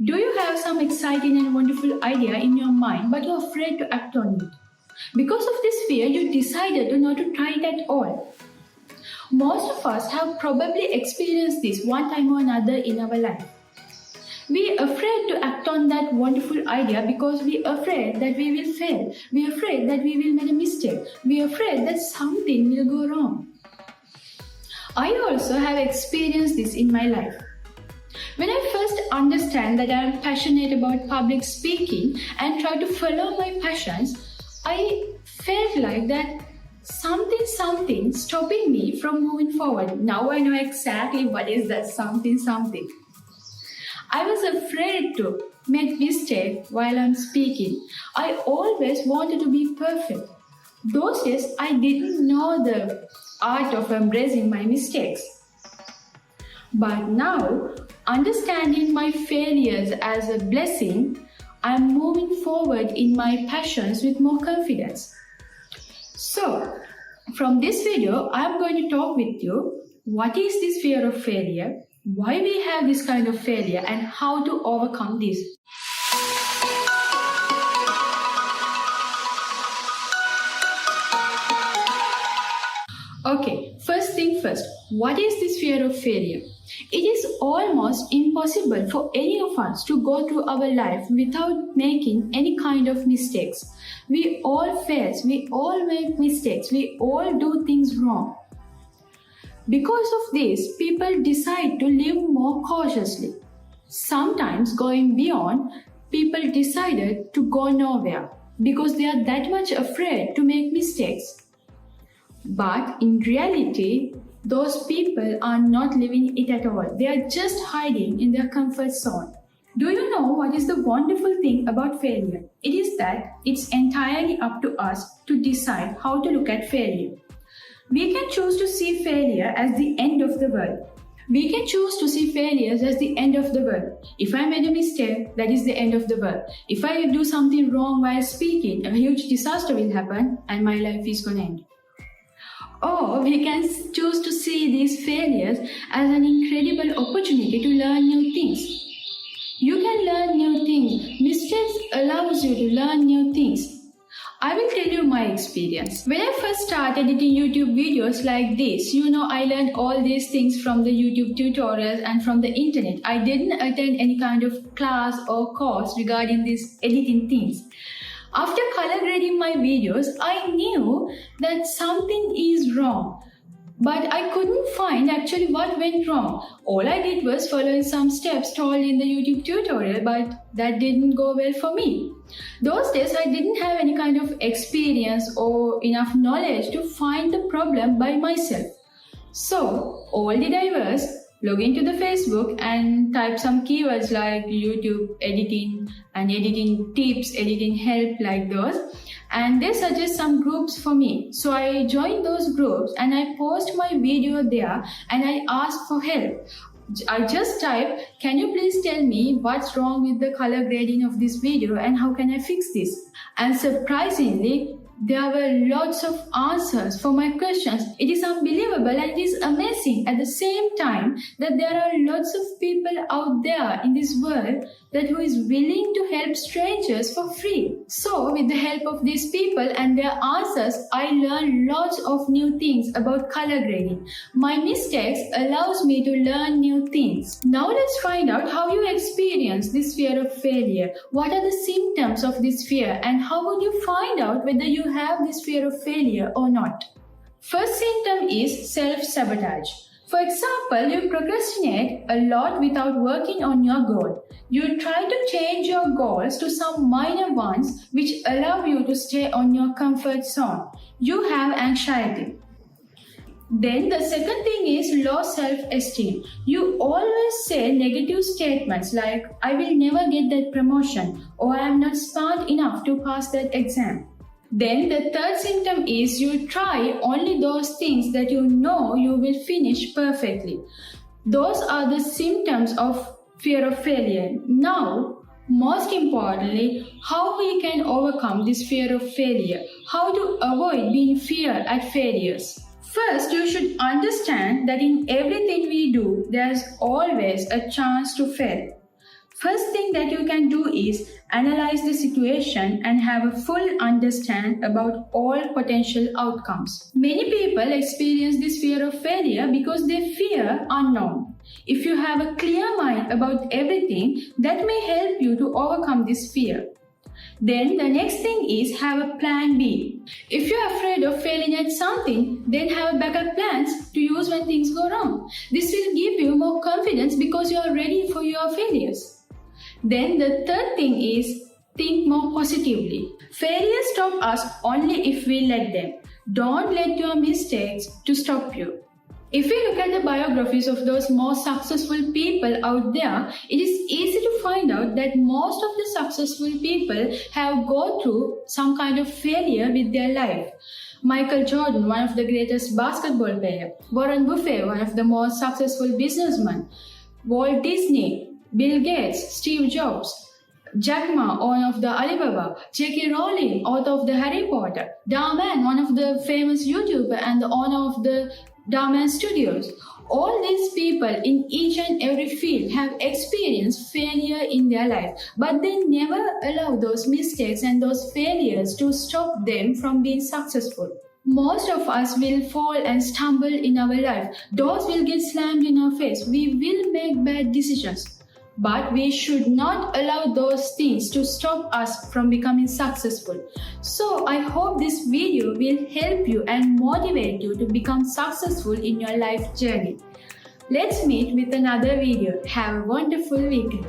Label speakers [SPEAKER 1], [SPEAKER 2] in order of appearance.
[SPEAKER 1] Do you have some exciting and wonderful idea in your mind but you're afraid to act on it? Because of this fear, you decided to not to try it at all. Most of us have probably experienced this one time or another in our life. We are afraid to act on that wonderful idea because we are afraid that we will fail. We are afraid that we will make a mistake. We are afraid that something will go wrong. I also have experienced this in my life. When I first understand that I am passionate about public speaking and try to follow my passions, I felt like that something stopping me from moving forward. Now I know exactly what is that something. I was afraid to make mistake while I'm speaking. I always wanted to be perfect. Those days I didn't know the art of embracing my mistakes. But now, understanding my failures as a blessing, I'm moving forward in my passions with more confidence. So, from this video, I'm going to talk with you what is this fear of failure, why we have this kind of failure, and how to overcome this. Okay, first thing first, what is this fear of failure? It is almost impossible for any of us to go through our life without making any kind of mistakes. We all fail, we all make mistakes, we all do things wrong. Because of this, people decide to live more cautiously. Sometimes going beyond, people decided to go nowhere because they are that much afraid to make mistakes. But in reality, those people are not living it at all. They are just hiding in their comfort zone. Do you know what is the wonderful thing about failure? It is that it's entirely up to us to decide how to look at failure. We can choose to see failure as the end of the world. We can choose to see failures as the end of the world. If I made a mistake, that is the end of the world. If I do something wrong while speaking, a huge disaster will happen and my life is going to end. Or we can choose to see these failures as an incredible opportunity to learn new things. You can learn new things. Mistakes allows you to learn new things. I will tell you my experience. When I first started editing YouTube videos like this, I learned all these things from the YouTube tutorials and from the internet. I didn't attend any kind of class or course regarding these editing things. After color grading my videos, I knew that something is wrong. But I couldn't find actually what went wrong. All I did was following some steps told in the YouTube tutorial, but that didn't go well for me. Those days I didn't have any kind of experience or enough knowledge to find the problem by myself. So all did I was log into the Facebook and type some keywords like YouTube editing and editing tips, editing help like those. And they suggest some groups for me. So I joined those groups and I post my video there and I ask for help. I just type, can you please tell me what's wrong with the color grading of this video and how can I fix this? And surprisingly, there were lots of answers for my questions. It is unbelievable and it is amazing at the same time that there are lots of people out there in this world that who is willing to help strangers for free. So with the help of these people and their answers, I learned lots of new things about color grading. My mistakes allows me to learn new things. Now let's find out how you experience this fear of failure. What are the symptoms of this fear and how would you find out whether you have this fear of failure or not? First symptom is self-sabotage. For example, you procrastinate a lot without working on your goal. You try to change your goals to some minor ones which allow you to stay on your comfort zone. You have anxiety. Then the second thing is low self-esteem. You always say negative statements like, I will never get that promotion or I am not smart enough to pass that exam. Then the third symptom is you try only those things that you know you will finish perfectly. Those are the symptoms of fear of failure. Now, most importantly, how we can overcome this fear of failure. How to avoid being fear at failures. First, you should understand that in everything we do, there's always a chance to fail. First thing that you can do is analyze the situation and have a full understand about all potential outcomes. Many people experience this fear of failure because they fear unknown. If you have a clear mind about everything, that may help you to overcome this fear. Then the next thing is have a plan B. If you're afraid of failing at something, then have backup plans to use when things go wrong. This will give you more confidence because you are ready for your failures. Then the third thing is think more positively. Failures stop us only if we let them. Don't let your mistakes to stop you. If we look at the biographies of those most successful people out there, it is easy to find out that most of the successful people have gone through some kind of failure with their life. Michael Jordan, one of the greatest basketball players, Warren Buffett, one of the most successful businessmen, Walt Disney, Bill Gates, Steve Jobs, Jack Ma, owner of the Alibaba, J.K. Rowling, author of the Harry Potter, Darman, one of the famous YouTuber and the owner of the Darman Studios. All these people in each and every field have experienced failure in their life, but they never allow those mistakes and those failures to stop them from being successful. Most of us will fall and stumble in our life. Doors will get slammed in our face. We will make bad decisions. But we should not allow those things to stop us from becoming successful. So I hope this video will help you and motivate you to become successful in your life journey. Let's meet with another video. Have a wonderful weekend.